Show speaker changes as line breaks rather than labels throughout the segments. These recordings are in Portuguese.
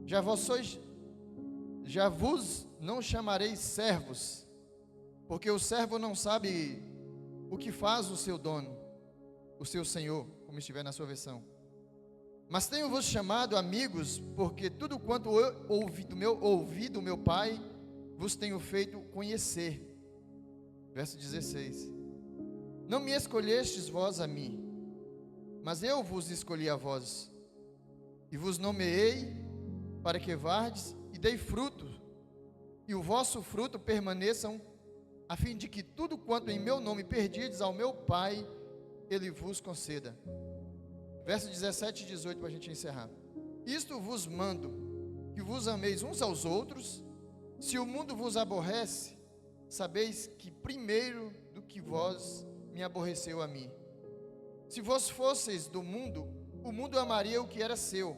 Já vos não chamarei servos, porque o servo não sabe o que faz o seu dono, o seu senhor, como estiver na sua versão. Mas tenho-vos chamado amigos, porque tudo quanto eu ouvi do meu Pai, vos tenho feito conhecer. Verso 16. Não me escolhestes vós a mim, mas eu vos escolhi a vós, e vos nomeei para que vardes e dei fruto, e o vosso fruto permaneçam, a fim de que tudo quanto em meu nome perdirdes ao meu Pai, Ele vos conceda. Verso 17 e 18 para a gente encerrar. Isto vos mando, que vos ameis uns aos outros. Se o mundo vos aborrece, sabeis que primeiro do que vós me aborreceu a mim. Se vós fosseis do mundo, o mundo amaria o que era seu.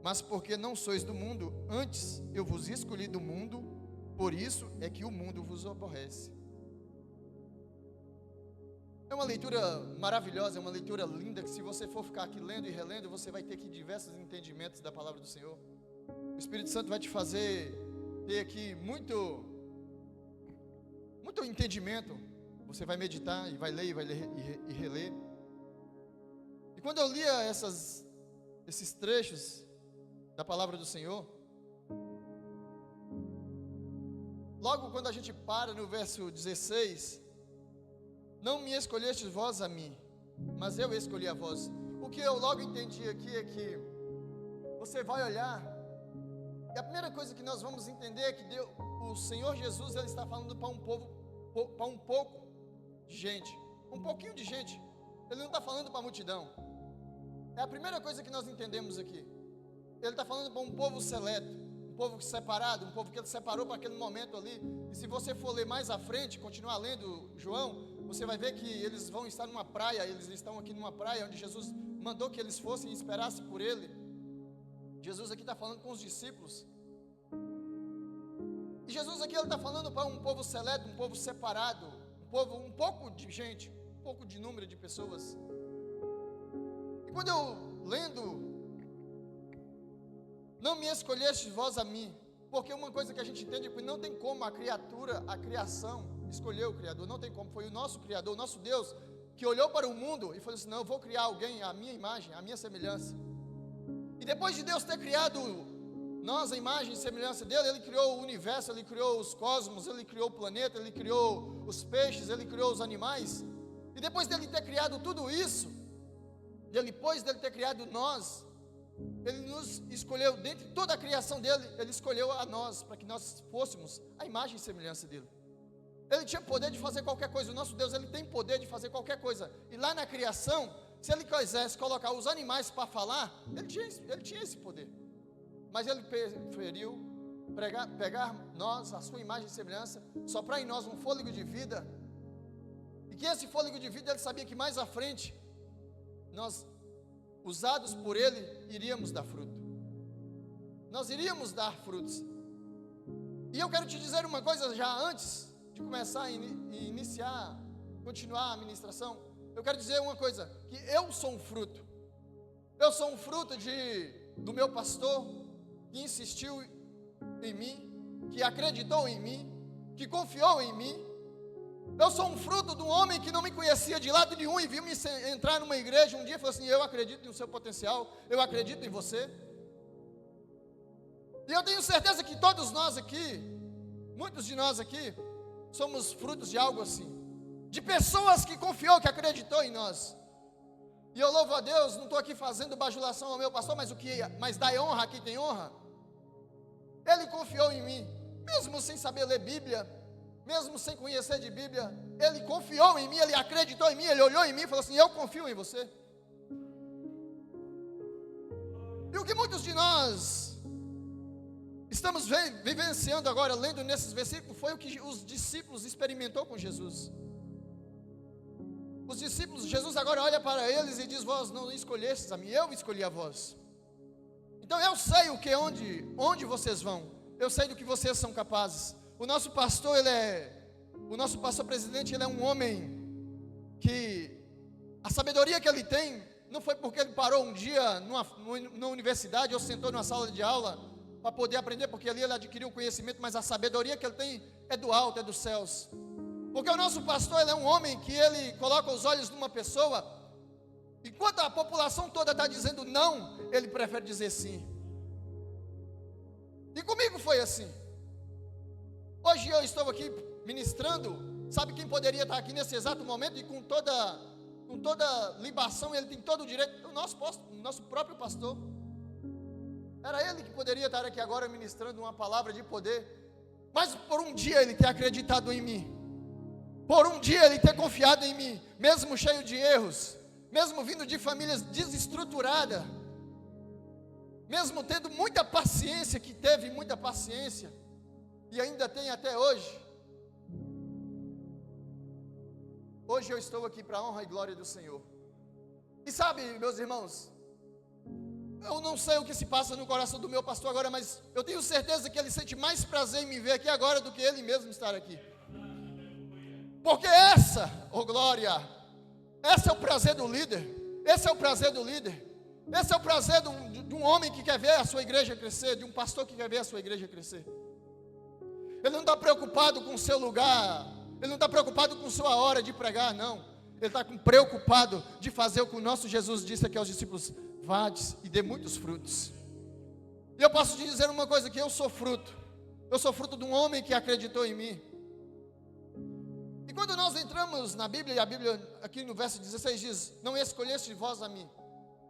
Mas porque não sois do mundo, antes eu vos escolhi do mundo, por isso é que o mundo vos aborrece. É uma leitura maravilhosa, é uma leitura linda, que se você for ficar aqui lendo e relendo, você vai ter aqui diversos entendimentos da palavra do Senhor. O Espírito Santo vai te fazer ter aqui muito entendimento. Você vai meditar e vai ler e reler. E quando eu lia esses trechos da palavra do Senhor, logo quando a gente para no verso 16, não me escolhestes vós a mim, mas eu escolhi a vós. O que eu logo entendi aqui é que você vai olhar, e a primeira coisa que nós vamos entender é que o Senhor Jesus, Ele está falando para um pouco de gente, um pouquinho de gente. Ele não está falando para a multidão. É a primeira coisa que nós entendemos aqui. Ele está falando para um povo seleto, um povo separado, um povo que Ele separou para aquele momento ali. E se você for ler mais à frente, continuar lendo João, você vai ver que eles vão estar numa praia. Eles estão aqui numa praia onde Jesus mandou que eles fossem e esperassem por Ele. Jesus aqui está falando com os discípulos. E Jesus aqui Ele está falando para um povo seleto, um povo separado, um pouco de gente, um pouco de número de pessoas. E quando eu lendo, não me escolhestes vós a mim, porque uma coisa que a gente entende é que não tem como a criação escolher o Criador, não tem como. Foi o nosso Criador, o nosso Deus, que olhou para o mundo e falou assim: não, eu vou criar alguém à minha imagem, à minha semelhança. E depois de Deus ter criado nós, a imagem e semelhança dele, Ele criou o universo, Ele criou os cosmos, Ele criou o planeta, Ele criou os peixes, Ele criou os animais. E depois dele ter criado tudo isso, depois dele ter criado nós, Ele nos escolheu, dentre toda a criação dele, Ele escolheu a nós, para que nós fôssemos a imagem e semelhança dele. Ele tinha poder de fazer qualquer coisa. O nosso Deus, Ele tem poder de fazer qualquer coisa. E lá na criação, se Ele quisesse colocar os animais para falar, Ele tinha esse poder. Mas Ele preferiu pegar nós, a sua imagem e semelhança, soprar em nós um fôlego de vida. E que esse fôlego de vida, Ele sabia que mais à frente, nós, usados por Ele, iríamos dar fruto. Nós iríamos dar frutos. E eu quero te dizer uma coisa já antes de começar a continuar a ministração. Eu quero dizer uma coisa, que eu sou um fruto. Eu sou um fruto do meu pastor, que insistiu em mim, que acreditou em mim, que confiou em mim. Eu sou um fruto de um homem que não me conhecia de lado nenhum e viu me entrar numa igreja um dia e falou assim: eu acredito no seu potencial, eu acredito em você. E eu tenho certeza que todos nós aqui, muitos de nós aqui, somos frutos de algo assim, de pessoas que confiou, que acreditou em nós. E eu louvo a Deus, não estou aqui fazendo bajulação ao meu pastor, mas dá honra a quem tem honra. Ele confiou em mim, mesmo sem saber ler Bíblia, mesmo sem conhecer de Bíblia. Ele confiou em mim, ele acreditou em mim, ele olhou em mim e falou assim: eu confio em você. E o que muitos de nós estamos vivenciando agora, lendo nesses versículos, foi o que os discípulos experimentou com Jesus. Os discípulos, Jesus agora olha para eles e diz: vós não escolhestes a mim, eu escolhi a vós. Então eu sei onde vocês vão, eu sei do que vocês são capazes. O nosso pastor, o nosso pastor presidente, ele é um homem que a sabedoria que ele tem não foi porque ele parou um dia numa universidade ou sentou numa sala de aula para poder aprender, porque ali ele adquiriu o conhecimento, mas a sabedoria que ele tem é do alto, é dos céus. Porque o nosso pastor, ele é um homem que ele coloca os olhos numa pessoa, enquanto a população toda está dizendo não, ele prefere dizer sim. E comigo foi assim. Hoje eu estou aqui ministrando, sabe quem poderia estar aqui nesse exato momento e com toda libação, ele tem todo o direito, o nosso próprio pastor. Era ele que poderia estar aqui agora ministrando uma palavra de poder, mas por um dia ele ter acreditado em mim, por um dia ele ter confiado em mim, mesmo cheio de erros, mesmo vindo de famílias desestruturadas, mesmo tendo muita paciência, que teve muita paciência, e ainda tem até hoje. Hoje eu estou aqui para a honra e glória do Senhor. E sabe, meus irmãos, eu não sei o que se passa no coração do meu pastor agora, mas eu tenho certeza que ele sente mais prazer em me ver aqui agora do que ele mesmo estar aqui. Porque glória, esse é o prazer do líder, esse é o prazer do líder, esse é o prazer de um homem que quer ver a sua igreja crescer, de um pastor que quer ver a sua igreja crescer. Ele não está preocupado com o seu lugar, ele não está preocupado com sua hora de pregar, não. Ele está preocupado de fazer o que o nosso Jesus disse aqui aos discípulos: vades e dê muitos frutos. E eu posso te dizer uma coisa, que eu sou fruto de um homem que acreditou em mim. E quando nós entramos na Bíblia, e a Bíblia aqui no verso 16 diz: não escolheste vós a mim,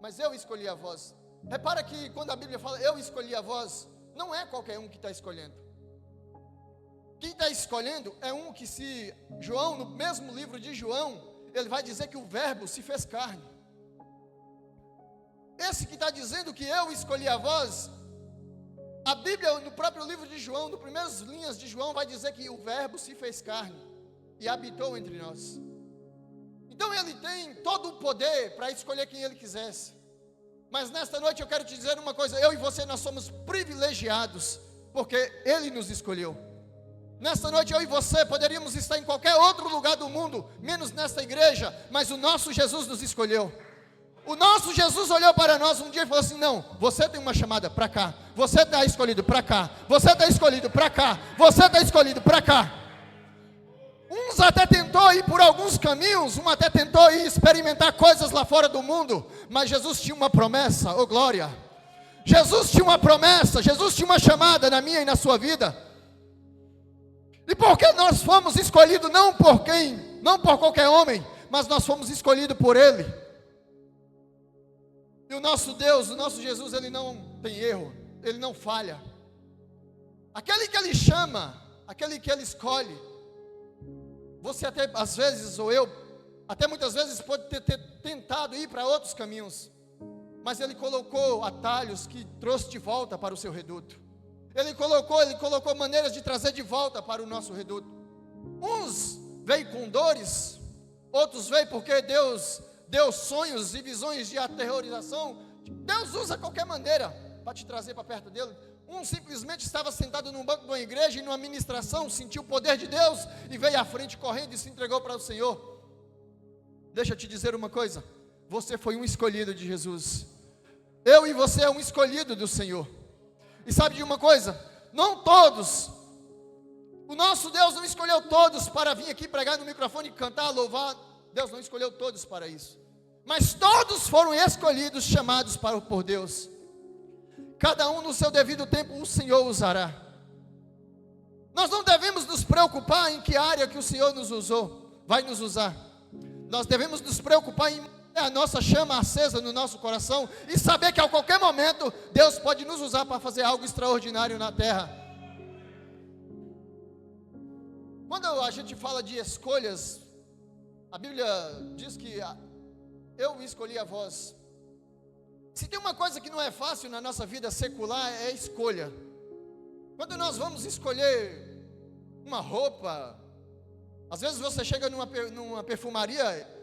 mas eu escolhi a vós. Repara que quando a Bíblia fala eu escolhi a vós, não é qualquer um que está escolhendo. Quem está escolhendo é um que, se João, no mesmo livro de João, ele vai dizer que o verbo se fez carne. Esse que está dizendo que eu escolhi a vós, a Bíblia, no próprio livro de João, nas primeiras linhas de João, vai dizer que o verbo se fez carne e habitou entre nós. Então ele tem todo o poder para escolher quem ele quisesse. Mas nesta noite eu quero te dizer uma coisa: eu e você, nós somos privilegiados, porque ele nos escolheu. Nesta noite eu e você poderíamos estar em qualquer outro lugar do mundo, menos nesta igreja, mas o nosso Jesus nos escolheu. O nosso Jesus olhou para nós um dia e falou assim: não, você tem uma chamada para cá, você está escolhido para cá, você está escolhido para cá, você está escolhido para cá. Uns até tentou ir por alguns caminhos, um até tentou ir experimentar coisas lá fora do mundo, mas Jesus tinha uma promessa, oh glória. Jesus tinha uma promessa, Jesus tinha uma chamada na minha e na sua vida. E porque nós fomos escolhidos não por quem, não por qualquer homem, mas nós fomos escolhidos por Ele. E o nosso Deus, o nosso Jesus, Ele não tem erro, Ele não falha. Aquele que Ele chama, aquele que Ele escolhe, você até às vezes, ou eu, até muitas vezes pode ter tentado ir para outros caminhos, mas Ele colocou atalhos que trouxe de volta para o seu reduto. Ele colocou maneiras de trazer de volta para o nosso reduto. Uns veio com dores, outros veio porque Deus deu sonhos e visões de aterrorização. Deus usa qualquer maneira para te trazer para perto dele. Um simplesmente estava sentado num banco de uma igreja e numa ministração, sentiu o poder de Deus e veio à frente correndo e se entregou para o Senhor. Deixa eu te dizer uma coisa: você foi um escolhido de Jesus. Eu e você é um escolhido do Senhor. E sabe de uma coisa? Não todos, o nosso Deus não escolheu todos para vir aqui pregar no microfone e cantar, louvar. Deus não escolheu todos para isso. Mas todos foram escolhidos, chamados por Deus. Cada um no seu devido tempo o Senhor usará. Nós não devemos nos preocupar em que área que o Senhor nos usou, vai nos usar. Nós devemos nos preocupar em a nossa chama acesa no nosso coração e saber que a qualquer momento Deus pode nos usar para fazer algo extraordinário na terra. Quando a gente fala de escolhas, a Bíblia diz que eu escolhi a vós. Se tem uma coisa que não é fácil na nossa vida secular, é a escolha. Quando nós vamos escolher uma roupa, às vezes você chega numa perfumaria,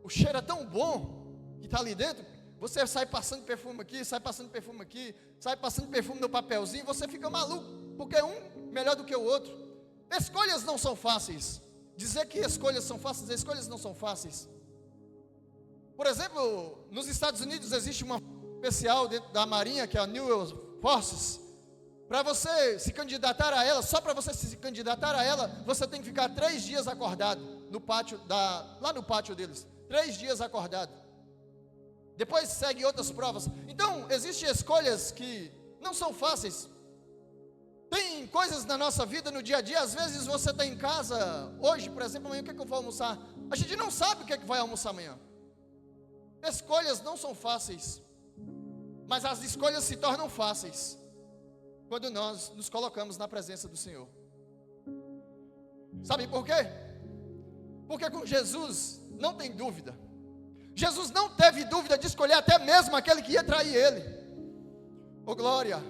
o cheiro é tão bom que está ali dentro, você sai passando perfume aqui, sai passando perfume aqui, sai passando perfume no papelzinho, você fica maluco, porque um melhor do que o outro. Escolhas não são fáceis. Dizer que escolhas são fáceis, escolhas não são fáceis. Por exemplo, nos Estados Unidos existe uma especial dentro da Marinha, que é a New Forces. Para você se candidatar a ela, só para você se candidatar a ela, você tem que ficar 3 dias acordado no pátio lá no pátio deles. 3 dias acordado. Depois segue outras provas. Então, existem escolhas que não são fáceis. Tem coisas na nossa vida, no dia a dia. Às vezes você está em casa, hoje, por exemplo, amanhã o que é que eu vou almoçar? A gente não sabe o que é que vai almoçar amanhã. Escolhas não são fáceis, mas as escolhas se tornam fáceis quando nós nos colocamos na presença do Senhor. Sabe por quê? Porque com Jesus não tem dúvida. Jesus não teve dúvida de escolher até mesmo aquele que ia trair ele. Oh glória!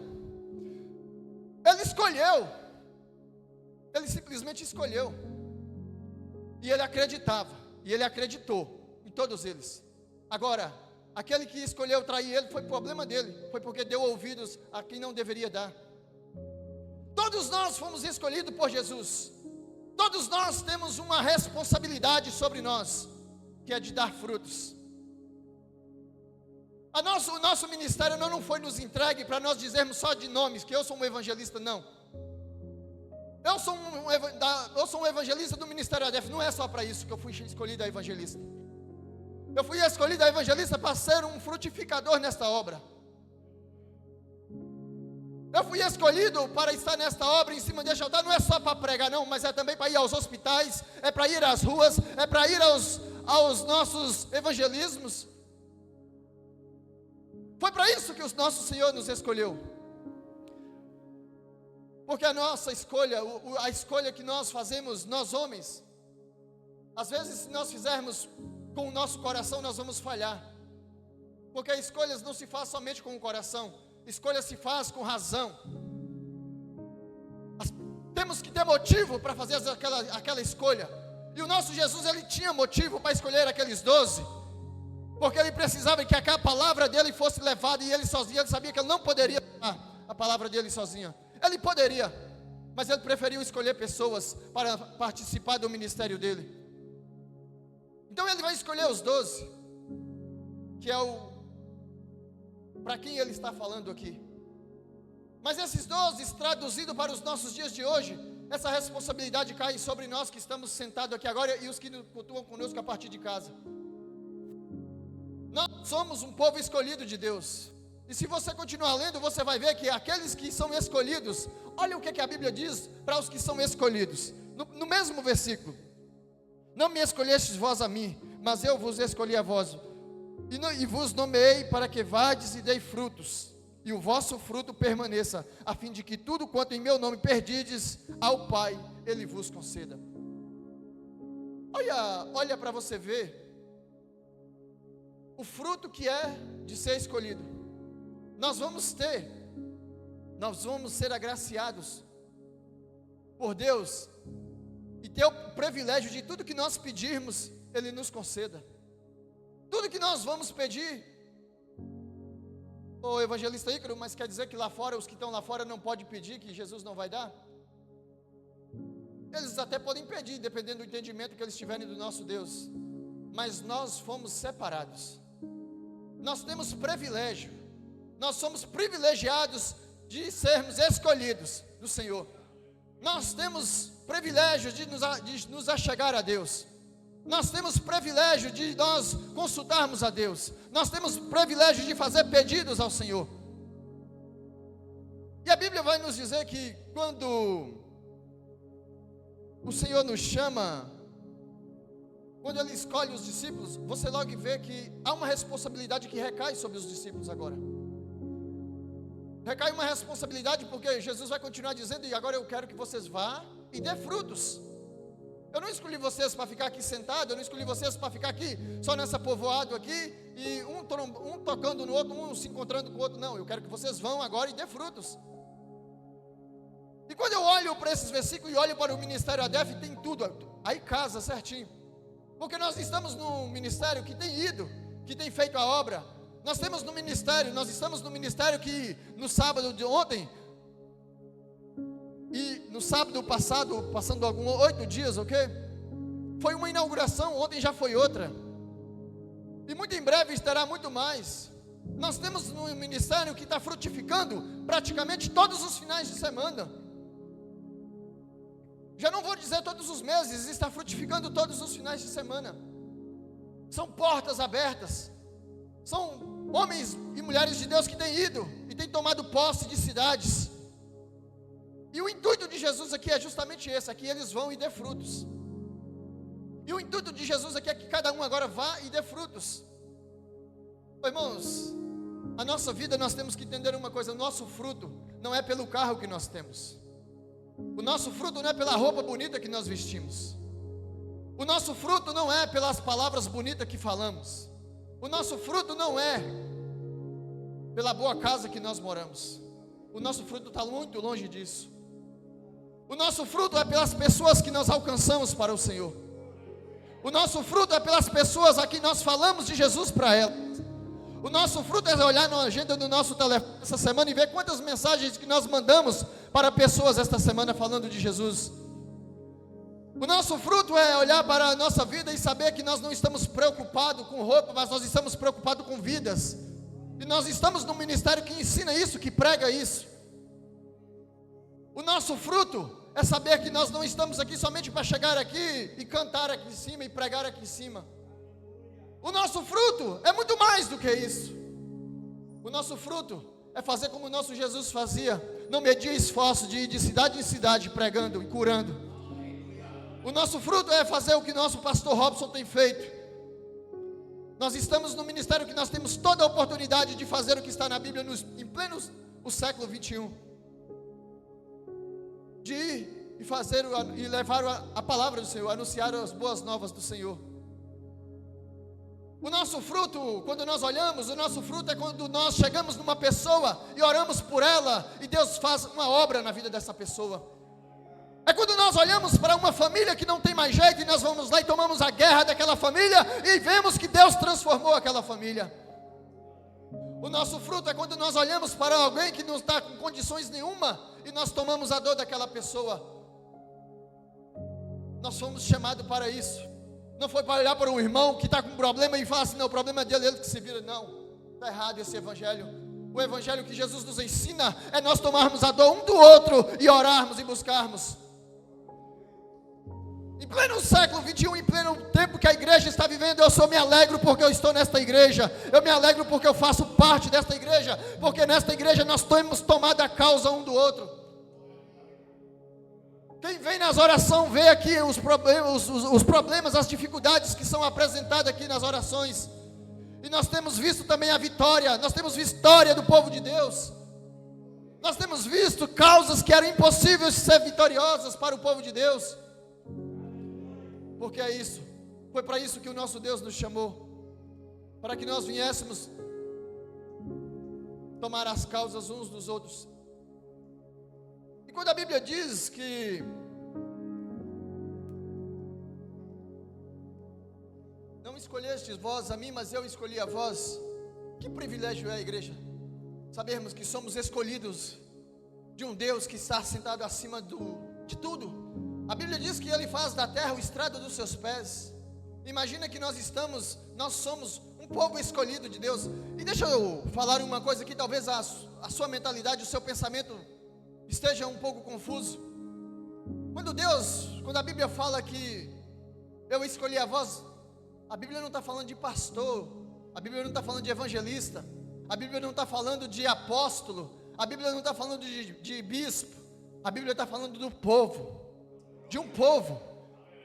Ele escolheu. Ele simplesmente escolheu. E ele acreditava. E ele acreditou em todos eles. Agora, aquele que escolheu trair ele foi problema dele. Foi porque deu ouvidos a quem não deveria dar. Todos nós fomos escolhidos por Jesus. Todos nós temos uma responsabilidade sobre nós, que é de dar frutos. O nosso ministério não foi nos entregue para nós dizermos só de nomes, que eu sou um evangelista, não. Eu sou um evangelista do Ministério ADF, não é só para isso que eu fui escolhido a evangelista. Eu fui escolhido a evangelista para ser um frutificador nesta obra. Eu fui escolhido para estar nesta obra em cima deste altar, não é só para pregar não, mas é também para ir aos hospitais, é para ir às ruas, é para ir aos nossos evangelismos. Foi para isso que o nosso Senhor nos escolheu. Porque a nossa escolha, a escolha que nós fazemos, nós homens, às vezes se nós fizermos com o nosso coração, nós vamos falhar. Porque escolhas não se faz somente com o coração, escolha se faz com razão. Temos que ter motivo para fazer aquela escolha. E o nosso Jesus, ele tinha motivo para escolher aqueles 12. Porque ele precisava que a palavra dele fosse levada, e ele sozinho, ele sabia que ele não poderia levar a palavra dele sozinho. Ele poderia, mas ele preferiu escolher pessoas para participar do ministério dele. Então ele vai escolher os 12, que é para quem ele está falando aqui. Mas esses 12, traduzido para os nossos dias de hoje, essa responsabilidade cai sobre nós que estamos sentados aqui agora e os que cultuam conosco a partir de casa. Nós somos um povo escolhido de Deus. E se você continuar lendo, você vai ver que aqueles que são escolhidos, olha o que a Bíblia diz para os que são escolhidos. No mesmo versículo: não me escolhestes vós a mim, mas eu vos escolhi a vós, e vos nomeei para que vades e dei frutos, e o vosso fruto permaneça, a fim de que tudo quanto em meu nome perdides ao Pai, Ele vos conceda. Olha para você ver o fruto que é de ser escolhido. Nós vamos ser agraciados por Deus e ter o privilégio de tudo que nós pedirmos, Ele nos conceda. Tudo que nós vamos pedir. O evangelista Ícaro, mas quer dizer que lá fora, os que estão lá fora não podem pedir, que Jesus não vai dar? Eles até podem pedir, dependendo do entendimento que eles tiverem do nosso Deus. Mas nós fomos separados. Nós temos privilégio. Nós somos privilegiados de sermos escolhidos do Senhor. Nós temos privilégio de nos achegar a Deus. Nós temos privilégio de nós consultarmos a Deus. Nós temos privilégio de fazer pedidos ao Senhor. E a Bíblia vai nos dizer que quando o Senhor nos chama, quando Ele escolhe os discípulos, você logo vê que há uma responsabilidade que recai sobre os discípulos agora. Recai uma responsabilidade porque Jesus vai continuar dizendo: e agora eu quero que vocês vá e dê frutos. Eu não escolhi vocês para ficar aqui sentado, eu não escolhi vocês para ficar aqui, só nessa povoado aqui, e um tocando no outro, um se encontrando com o outro. Não, eu quero que vocês vão agora e dê frutos. E quando eu olho para esses versículos e olho para o Ministério ADF, tem tudo, aí casa certinho. Porque nós estamos num ministério que tem ido, que tem feito a obra. Nós estamos no ministério que no sábado de ontem, e no sábado passado, passando 8 dias, ok? Foi uma inauguração, ontem já foi outra. E muito em breve estará muito mais. Nós temos um ministério que está frutificando praticamente todos os finais de semana. Já não vou dizer todos os meses, está frutificando todos os finais de semana. São portas abertas. São homens e mulheres de Deus que têm ido e têm tomado posse de cidades. E o intuito de Jesus aqui é justamente esse: aqui eles vão e dê frutos. E o intuito de Jesus aqui é que cada um agora vá e dê frutos. Irmãos, a nossa vida, nós temos que entender uma coisa: o nosso fruto não é pelo carro que nós temos. O nosso fruto não é pela roupa bonita que nós vestimos. O nosso fruto não é pelas palavras bonitas que falamos. O nosso fruto não é pela boa casa que nós moramos. O nosso fruto está muito longe disso. O nosso fruto é pelas pessoas que nós alcançamos para o Senhor. O nosso fruto é pelas pessoas a quem nós falamos de Jesus para elas. O nosso fruto é olhar na agenda do nosso telefone essa semana e ver quantas mensagens que nós mandamos para pessoas esta semana falando de Jesus. O nosso fruto é olhar para a nossa vida e saber que nós não estamos preocupados com roupa, mas nós estamos preocupados com vidas. E nós estamos num ministério que ensina isso, que prega isso. O nosso fruto é saber que nós não estamos aqui somente para chegar aqui e cantar aqui em cima e pregar aqui em cima. O nosso fruto é muito mais do que isso. O nosso fruto é fazer como o nosso Jesus fazia: não medir esforço de ir de cidade em cidade pregando e curando. O nosso fruto é fazer o que nosso pastor Robson tem feito. Nós estamos no ministério que nós temos toda a oportunidade de fazer o que está na Bíblia em pleno o século 21. De ir e fazer e levar a palavra do Senhor, anunciar as boas novas do Senhor. O nosso fruto, quando nós olhamos, o nosso fruto é quando nós chegamos numa pessoa e oramos por ela e Deus faz uma obra na vida dessa pessoa. É quando nós olhamos para uma família que não tem mais jeito e nós vamos lá e tomamos a guerra daquela família e vemos que Deus transformou aquela família. O nosso fruto é quando nós olhamos para alguém que não está com condições nenhuma e nós tomamos a dor daquela pessoa. Nós fomos chamados para isso. Não foi para olhar para um irmão que está com um problema e falar assim: não, o problema é dele, ele que se vira. Não, está errado esse evangelho. O evangelho que Jesus nos ensina é nós tomarmos a dor um do outro e orarmos e buscarmos. Em pleno século 21, em pleno tempo que a igreja está vivendo, eu só me alegro porque eu estou nesta igreja. Eu me alegro porque eu faço parte desta igreja, porque nesta igreja nós temos tomado a causa um do outro. Quem vem nas orações vê aqui os problemas, as dificuldades que são apresentadas aqui nas orações. E nós temos visto também a vitória, nós temos visto a vitória do povo de Deus. Nós temos visto causas que eram impossíveis de ser vitoriosas para o povo de Deus. Porque é isso, foi para isso que o nosso Deus nos chamou, para que nós viéssemos tomar as causas uns dos outros. E quando a Bíblia diz que não escolhestes vós a mim, mas eu escolhi a vós, que privilégio é a igreja, sabermos que somos escolhidos de um Deus que está sentado acima de tudo. A Bíblia diz que Ele faz da terra o estrado dos seus pés. Imagina que nós somos um povo escolhido de Deus. E deixa eu falar uma coisa que talvez a sua mentalidade, o seu pensamento esteja um pouco confuso. Quando a Bíblia fala que eu escolhi a vós, a Bíblia não está falando de pastor, a Bíblia não está falando de evangelista, a Bíblia não está falando de apóstolo, a Bíblia não está falando de bispo, a Bíblia está falando do povo, de um povo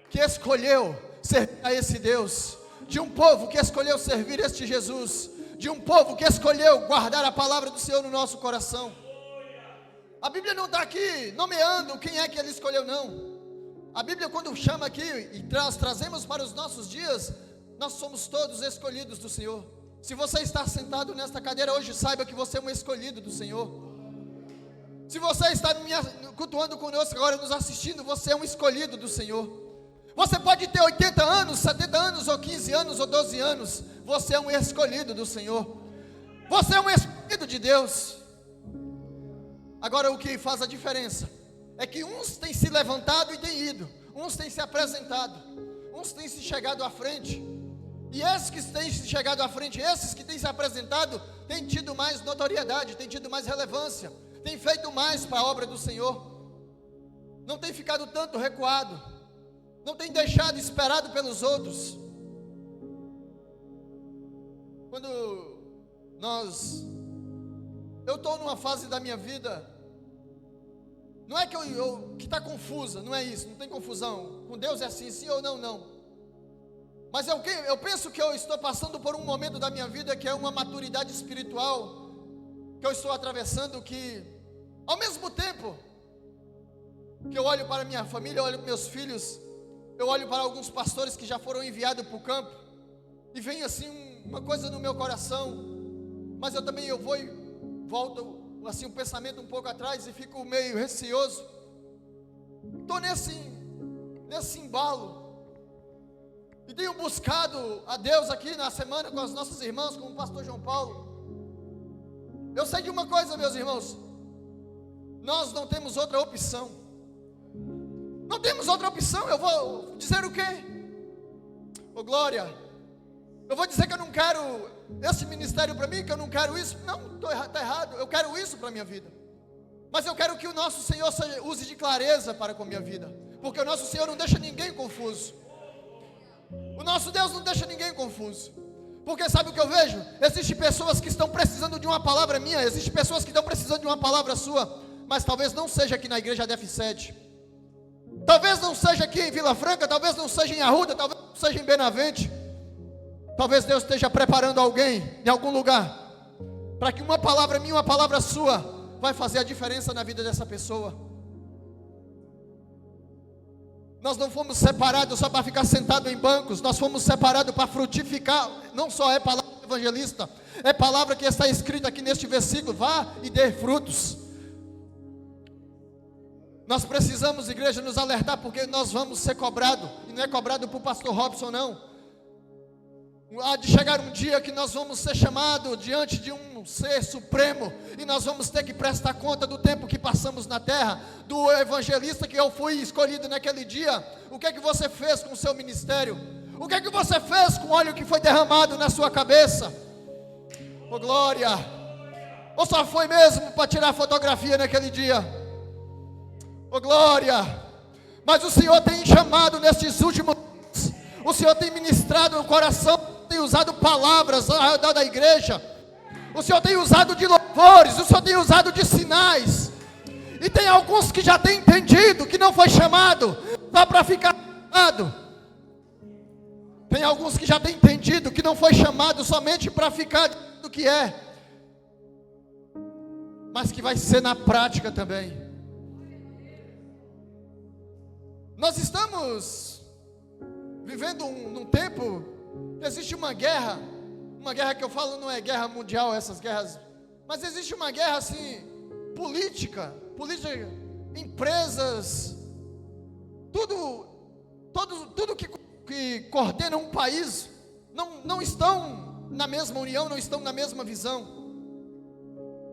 que escolheu servir a esse Deus, de um povo que escolheu servir este Jesus, de um povo que escolheu guardar a palavra do Senhor no nosso coração. A Bíblia não está aqui nomeando quem é que Ele escolheu, não. A Bíblia, quando chama aqui e trazemos para os nossos dias, nós somos todos escolhidos do Senhor. Se você está sentado nesta cadeira hoje, saiba que você é um escolhido do Senhor. Se você está cultuando conosco agora, nos assistindo, você é um escolhido do Senhor. Você pode ter 80 anos, 70 anos, ou 15 anos, ou 12 anos, você é um escolhido do Senhor. Você é um escolhido de Deus. Agora, o que faz a diferença é que uns têm se levantado e têm ido, uns têm se apresentado, uns têm se chegado à frente, E esses que têm chegado à frente, esses que têm se apresentado, têm tido mais notoriedade, têm tido mais relevância, têm feito mais para a obra do Senhor. Não tem ficado tanto recuado, não tem deixado esperado pelos outros. Quando eu estou numa fase da minha vida, não é que que está confusa, não é isso, não tem confusão. Com Deus é assim, sim ou não, não. Mas eu penso que eu estou passando por um momento da minha vida que é uma maturidade espiritual que eu estou atravessando, que ao mesmo tempo que eu olho para minha família, eu olho para meus filhos, eu olho para alguns pastores que já foram enviados para o campo, e vem assim uma coisa no meu coração, mas eu também volto assim um pensamento um pouco atrás e fico meio receoso. Estou nesse embalo, e tenho buscado a Deus aqui na semana com as nossas irmãs, com o pastor João Paulo. Eu sei de uma coisa, meus irmãos, nós não temos outra opção. Não temos outra opção. Eu vou dizer o quê? Ô glória, eu vou dizer que eu não quero esse ministério para mim, que eu não quero isso. Não, está errado, eu quero isso para a minha vida. Mas eu quero que o nosso Senhor use de clareza para com a minha vida, porque o nosso Senhor não deixa ninguém confuso. O nosso Deus não deixa ninguém confuso. Porque sabe o que eu vejo? Existem pessoas que estão precisando de uma palavra minha, existem pessoas que estão precisando de uma palavra sua, mas talvez não seja aqui na igreja DF7, talvez não seja aqui em Vila Franca, talvez não seja em Arruda, talvez não seja em Benavente. Talvez Deus esteja preparando alguém em algum lugar, para que uma palavra minha, uma palavra sua, vai fazer a diferença na vida dessa pessoa. Nós não fomos separados só para ficar sentado em bancos, nós fomos separados para frutificar. Não só é palavra evangelista, é palavra que está escrita aqui neste versículo: vá e dê frutos. Nós precisamos, igreja, nos alertar, porque nós vamos ser cobrados, e não é cobrado por pastor Robson, não. Há de chegar um dia que nós vamos ser chamados diante de um ser supremo, e nós vamos ter que prestar conta do tempo que passamos na terra. Do evangelista que eu fui escolhido naquele dia, o que é que você fez com o seu ministério? O que é que você fez com o óleo que foi derramado na sua cabeça? Oh glória! Ou só foi mesmo para tirar fotografia naquele dia? Oh glória! Mas o Senhor tem chamado nestes últimos dias, o Senhor tem ministrado no coração, tem usado palavras ao redor da igreja, o Senhor tem usado de louvores, o Senhor tem usado de sinais, e tem alguns que já têm entendido que não foi chamado só para ficar chamado. Tem alguns que já têm entendido que não foi chamado somente para ficar do que é, mas que vai ser na prática também. Nós estamos vivendo num tempo, existe uma guerra que eu falo não é guerra mundial, essas guerras, mas existe uma guerra assim, política, empresas, tudo que coordena um país, não estão na mesma união, não estão na mesma visão.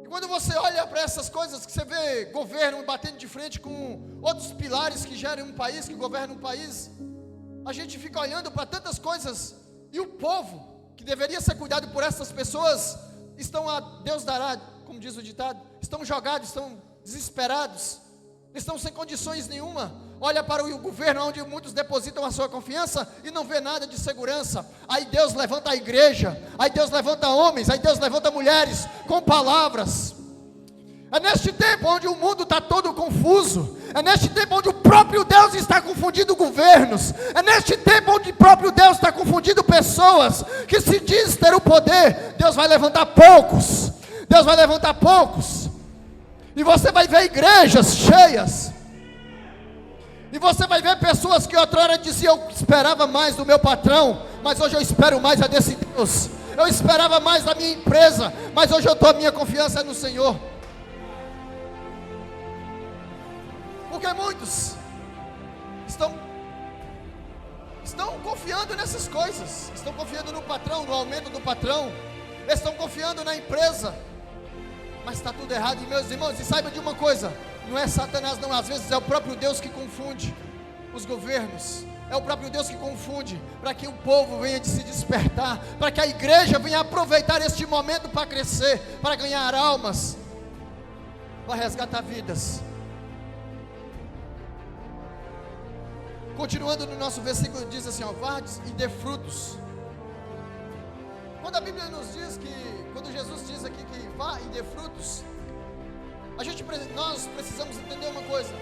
E quando você olha para essas coisas, que você vê governo batendo de frente com outros pilares que gerem um país, que governam um país, a gente fica olhando para tantas coisas, e o povo, que deveria ser cuidado por essas pessoas, estão a Deus dará, como diz o ditado, estão jogados, estão desesperados, estão sem condições nenhuma. Olha para o governo onde muitos depositam a sua confiança e não vê nada de segurança. Aí Deus levanta a igreja, aí Deus levanta homens, aí Deus levanta mulheres com palavras. É neste tempo onde o mundo está todo confuso, é neste tempo onde o próprio Deus está confundindo governos, é neste tempo onde o próprio Deus está confundindo pessoas que se diz ter o poder. Deus vai levantar poucos, Deus vai levantar poucos, e você vai ver igrejas cheias, e você vai ver pessoas que outrora diziam: eu esperava mais do meu patrão, mas hoje eu espero mais a desse Deus. Eu esperava mais da minha empresa, mas hoje a minha confiança é no Senhor. Porque muitos estão confiando nessas coisas, estão confiando no patrão, no aumento do patrão, estão confiando na empresa, mas está tudo errado. E meus irmãos, e saiba de uma coisa, não é Satanás não, às vezes é o próprio Deus que confunde os governos, É o próprio Deus que confunde, para que o povo venha de se despertar, para que a igreja venha aproveitar este momento para crescer, para ganhar almas, para resgatar vidas. Continuando no nosso versículo, diz assim: ó, vardes e dê frutos. Quando a Bíblia nos diz que, quando Jesus diz aqui que vá e dê frutos, nós precisamos entender uma coisa: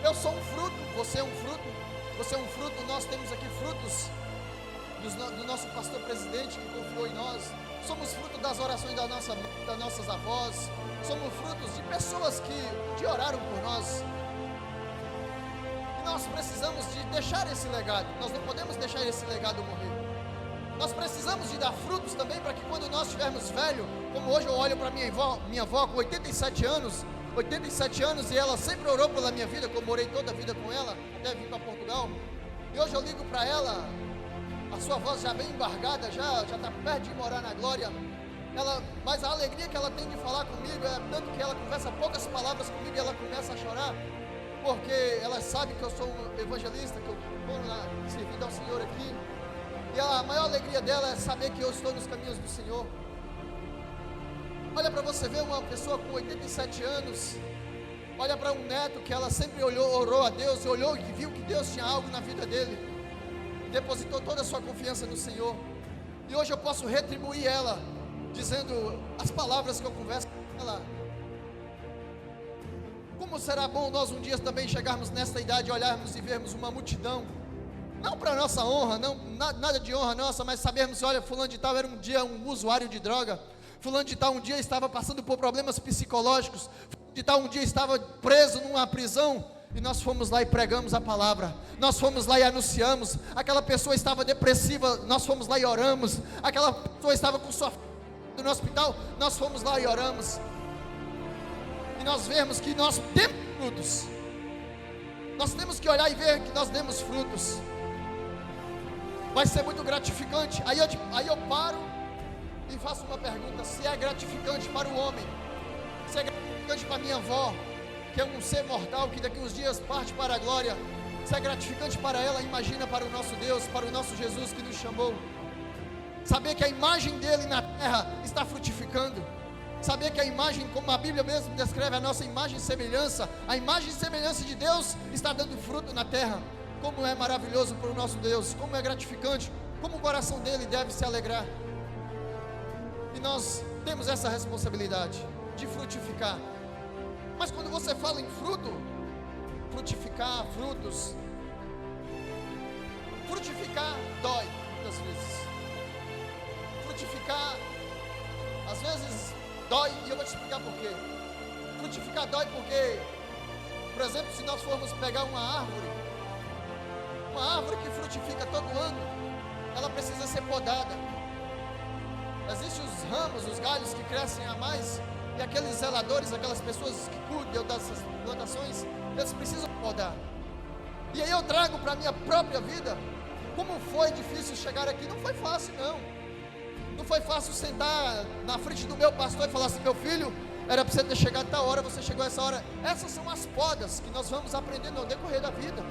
eu sou um fruto, você é um fruto. Você é um fruto, nós temos aqui frutos do nosso pastor presidente que confiou em nós. Somos fruto das orações das nossas avós. Somos frutos de pessoas que oraram por nós. E nós precisamos de deixar esse legado. Nós não podemos deixar esse legado morrer. Nós precisamos de dar frutos também, para que quando nós estivermos velhos, como hoje eu olho para minha avó com 87 anos, e ela sempre orou pela minha vida, como orei toda a vida com ela, até vir para Portugal. E hoje eu ligo para ela, a sua voz já bem embargada, já está perto de morar na glória. Mas a alegria que ela tem de falar comigo é tanto que ela conversa poucas palavras comigo e ela começa a chorar, porque ela sabe que eu sou um evangelista, que eu estou servindo ao Senhor aqui. E a maior alegria dela é saber que eu estou nos caminhos do Senhor. Olha para você ver uma pessoa com 87 anos, olha para um neto que ela sempre orou a Deus, e olhou e viu que Deus tinha algo na vida dele, e depositou toda a sua confiança no Senhor. E hoje eu posso retribuir ela, dizendo as palavras que eu converso com ela. Como será bom nós um dia também chegarmos nesta idade, olharmos e vermos uma multidão, não para nossa honra, não, nada de honra nossa, mas sabermos, olha, fulano de tal era um dia um usuário de droga, fulano de tal um dia estava passando por problemas psicológicos, fulano de tal um dia estava preso numa prisão, e nós fomos lá e pregamos a palavra, nós fomos lá e anunciamos. Aquela pessoa estava depressiva, nós fomos lá e oramos. Aquela pessoa estava com sua filha no hospital, nós fomos lá e oramos. E nós vemos que nós temos frutos, nós temos que olhar e ver que nós demos frutos. Vai ser muito gratificante. Aí eu paro e faço uma pergunta: se é gratificante para o homem, se é gratificante para minha avó, que é um ser mortal, que daqui uns dias parte para a glória, se é gratificante para ela, imagina para o nosso Deus, para o nosso Jesus que nos chamou. Saber que a imagem dele na terra está frutificando, saber que a imagem, como a Bíblia mesmo descreve, a nossa imagem e semelhança, a imagem e semelhança de Deus está dando fruto na terra. Como é maravilhoso para o nosso Deus, como é gratificante, como o coração dele deve se alegrar. E nós temos essa responsabilidade de frutificar. Mas quando você fala em fruto, frutificar, frutos, frutificar dói muitas vezes. Frutificar, às vezes dói, e eu vou te explicar por quê. Frutificar dói porque, por exemplo, se nós formos pegar uma árvore que frutifica todo ano, ela precisa ser podada. Existem os ramos, os galhos que crescem a mais, e aqueles zeladores, aquelas pessoas que cuidam dessas plantações, eles precisam podar. E aí eu trago para a minha própria vida, como foi difícil chegar aqui. Não foi fácil, não foi fácil sentar na frente do meu pastor e falar assim: meu filho, era para você ter chegado a tal hora, você chegou a essa hora. Essas são as podas que nós vamos aprendendo ao decorrer da vida.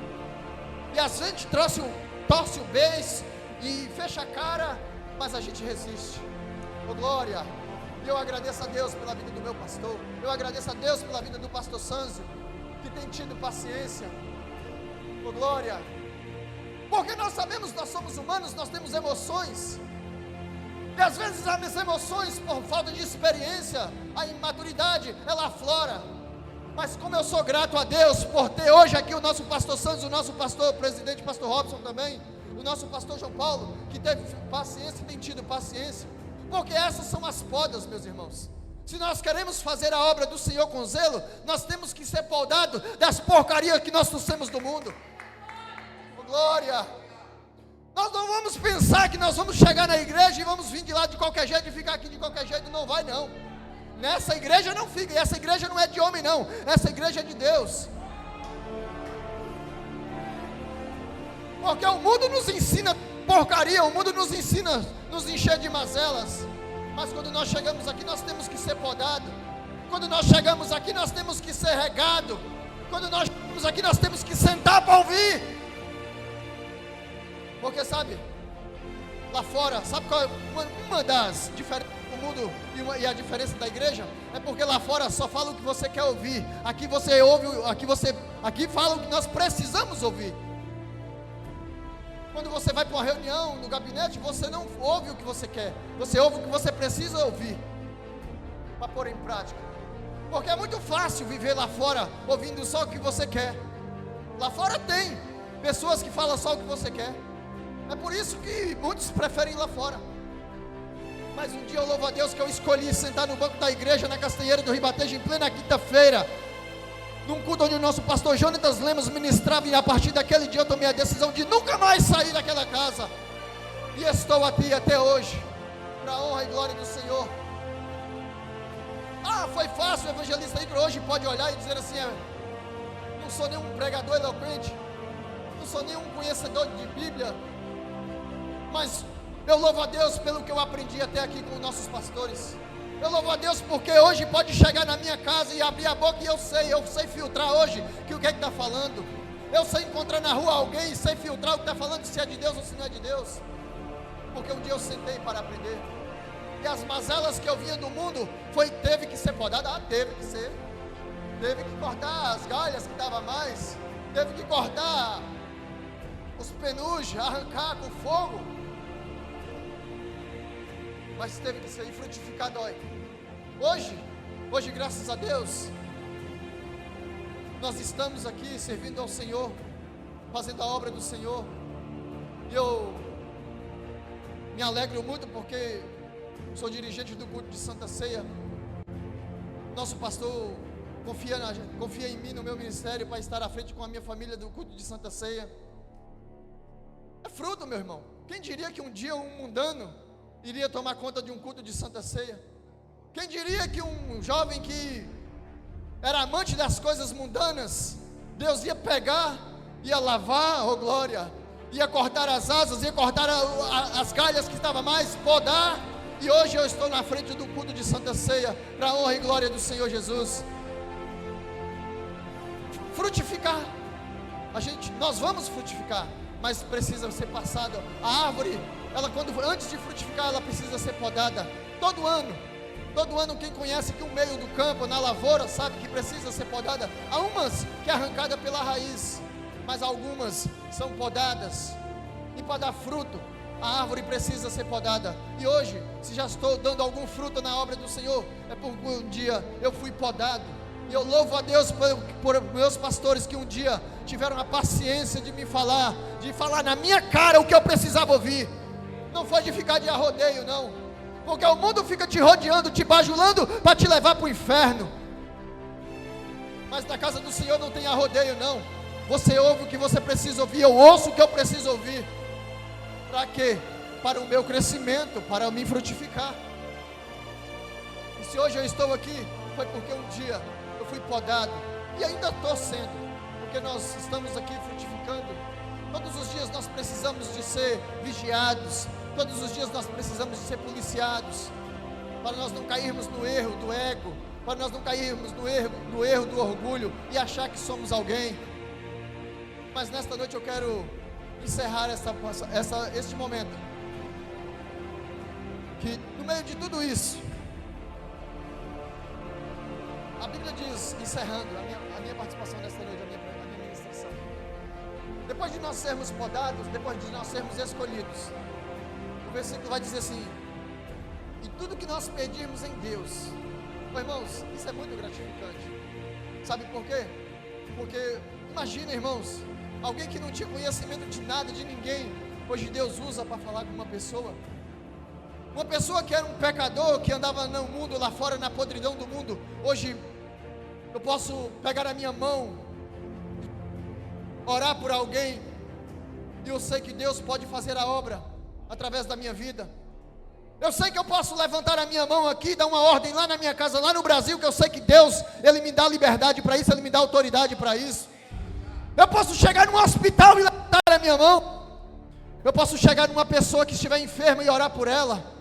E a gente torce o beijo e fecha a cara, mas a gente resiste. Oh glória! E eu agradeço a Deus pela vida do meu pastor, eu agradeço a Deus pela vida do pastor Sanzio, que tem tido paciência. Oh glória! Porque nós sabemos que nós somos humanos, nós temos emoções, e às vezes as emoções, por falta de experiência, a imaturidade, ela aflora. Mas como eu sou grato a Deus por ter hoje aqui o nosso pastor Santos, o nosso pastor presidente, pastor Robson também, o nosso pastor João Paulo, que teve paciência e tem tido paciência, porque essas são as podas, meus irmãos. Se nós queremos fazer a obra do Senhor com zelo, nós temos que ser podados das porcarias que nós trouxemos do mundo. Oh, glória! Nós não vamos pensar que nós vamos chegar na igreja e vamos vir de lá de qualquer jeito e ficar aqui de qualquer jeito. Não vai não. Nessa igreja não fica, e essa igreja não é de homem não, essa igreja é de Deus. Porque o mundo nos ensina porcaria, o mundo nos ensina nos encher de mazelas. Mas quando nós chegamos aqui, nós temos que ser podados. Quando nós chegamos aqui, nós temos que ser regados. Quando nós chegamos aqui, nós temos que sentar para ouvir. Porque sabe, lá fora, sabe qual é uma das diferenças do mundo e a diferença da igreja? É porque lá fora só fala o que você quer ouvir. Aqui você ouve, aqui fala o que nós precisamos ouvir. Quando você vai para uma reunião no gabinete, você não ouve o que você quer, você ouve o que você precisa ouvir para pôr em prática. Porque é muito fácil viver lá fora ouvindo só o que você quer. Lá fora tem pessoas que falam só o que você quer. É por isso que muitos preferem ir lá fora. Mas um dia eu louvo a Deus que eu escolhi sentar no banco da igreja na Castanheira do Ribatejo em plena quinta-feira, num culto onde o nosso pastor Jonatas Lemos ministrava, e a partir daquele dia eu tomei a decisão de nunca mais sair daquela casa. E estou aqui até hoje, para a honra e glória do Senhor. Foi fácil, o evangelista Igor hoje pode olhar e dizer assim: não sou nenhum pregador eloquente, não sou nenhum conhecedor de Bíblia, mas eu louvo a Deus pelo que eu aprendi até aqui com nossos pastores. Eu louvo a Deus porque hoje pode chegar na minha casa e abrir a boca e eu sei filtrar hoje que o que é que está falando. Eu sei encontrar na rua alguém e sei filtrar o que está falando, se é de Deus ou se não é de Deus. Porque um dia eu sentei para aprender. E as mazelas que eu vinha do mundo, teve que ser podada, teve que ser. Teve que cortar as galhas que estavam mais, teve que cortar os penugem, arrancar com fogo. Mas teve que ser, e frutificar dói. Hoje, graças a Deus, nós estamos aqui servindo ao Senhor, fazendo a obra do Senhor. E eu me alegro muito porque sou dirigente do culto de Santa Ceia. Nosso pastor confia em mim, no meu ministério, para estar à frente com a minha família do culto de Santa Ceia. É fruto, meu irmão. Quem diria que um dia um mundano iria tomar conta de um culto de Santa Ceia? Quem diria que um jovem que era amante das coisas mundanas, Deus ia pegar, ia lavar, oh glória, ia cortar as asas, ia cortar as galhas que estavam mais, podar, e hoje eu estou na frente do culto de Santa Ceia, para a honra e glória do Senhor Jesus. Frutificar, nós vamos frutificar, mas precisa ser passada. A árvore, antes de frutificar, ela precisa ser podada. Todo ano quem conhece que o meio do campo, na lavoura, sabe que precisa ser podada. Há umas que é arrancada pela raiz, mas algumas são podadas, e para dar fruto, a árvore precisa ser podada. E hoje, se já estou dando algum fruto na obra do Senhor, é porque um dia eu fui podado. E eu louvo a Deus por meus pastores que um dia tiveram a paciência de me falar, de falar na minha cara o que eu precisava ouvir. Não foi de ficar de arrodeio, não, porque o mundo fica te rodeando, te bajulando para te levar para o inferno. Mas na casa do Senhor não tem arrodeio, não. Você ouve o que você precisa ouvir, eu ouço o que eu preciso ouvir. Para quê? Para o meu crescimento, para me frutificar. E se hoje eu estou aqui, foi porque um dia eu fui podado, e ainda estou sendo, porque nós estamos aqui frutificando. Todos os dias nós precisamos de ser vigiados, todos os dias nós precisamos de ser policiados, para nós não cairmos no erro do ego, para nós não cairmos no erro do orgulho e achar que somos alguém. Mas nesta noite eu quero encerrar este momento, que no meio de tudo isso, a Bíblia diz, encerrando a minha participação nesta noite, a minha ministração, depois de nós sermos podados, depois de nós sermos escolhidos, o versículo vai dizer assim: e tudo que nós pedirmos em Deus, irmãos, isso é muito gratificante. Sabe por quê? Porque imagina, irmãos, alguém que não tinha conhecimento de nada, de ninguém, hoje Deus usa para falar com uma pessoa que era um pecador, que andava no mundo, lá fora, na podridão do mundo. Hoje eu posso pegar a minha mão, orar por alguém, e eu sei que Deus pode fazer a obra através da minha vida. Eu sei que eu posso levantar a minha mão aqui, dar uma ordem lá na minha casa, lá no Brasil, que eu sei que Deus, Ele me dá liberdade para isso, Ele me dá autoridade para isso. Eu posso chegar num hospital e levantar a minha mão. Eu posso chegar numa pessoa que estiver enferma e orar por ela.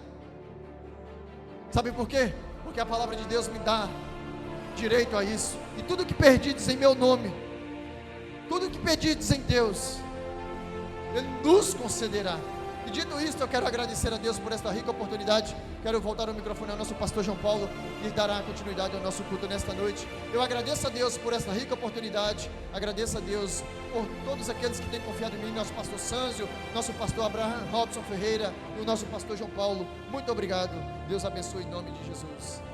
Sabe por quê? Porque a palavra de Deus me dá direito a isso. E tudo que pedirdes em meu nome, tudo que pedirdes em Deus, Ele nos concederá. E dito isto, eu quero agradecer a Deus por esta rica oportunidade. Quero voltar o microfone ao nosso pastor João Paulo, que dará continuidade ao nosso culto nesta noite. Eu agradeço a Deus por esta rica oportunidade. Agradeço a Deus por todos aqueles que têm confiado em mim, nosso pastor Sânzio, nosso pastor Abraham Robson Ferreira e o nosso pastor João Paulo. Muito obrigado. Deus abençoe em nome de Jesus.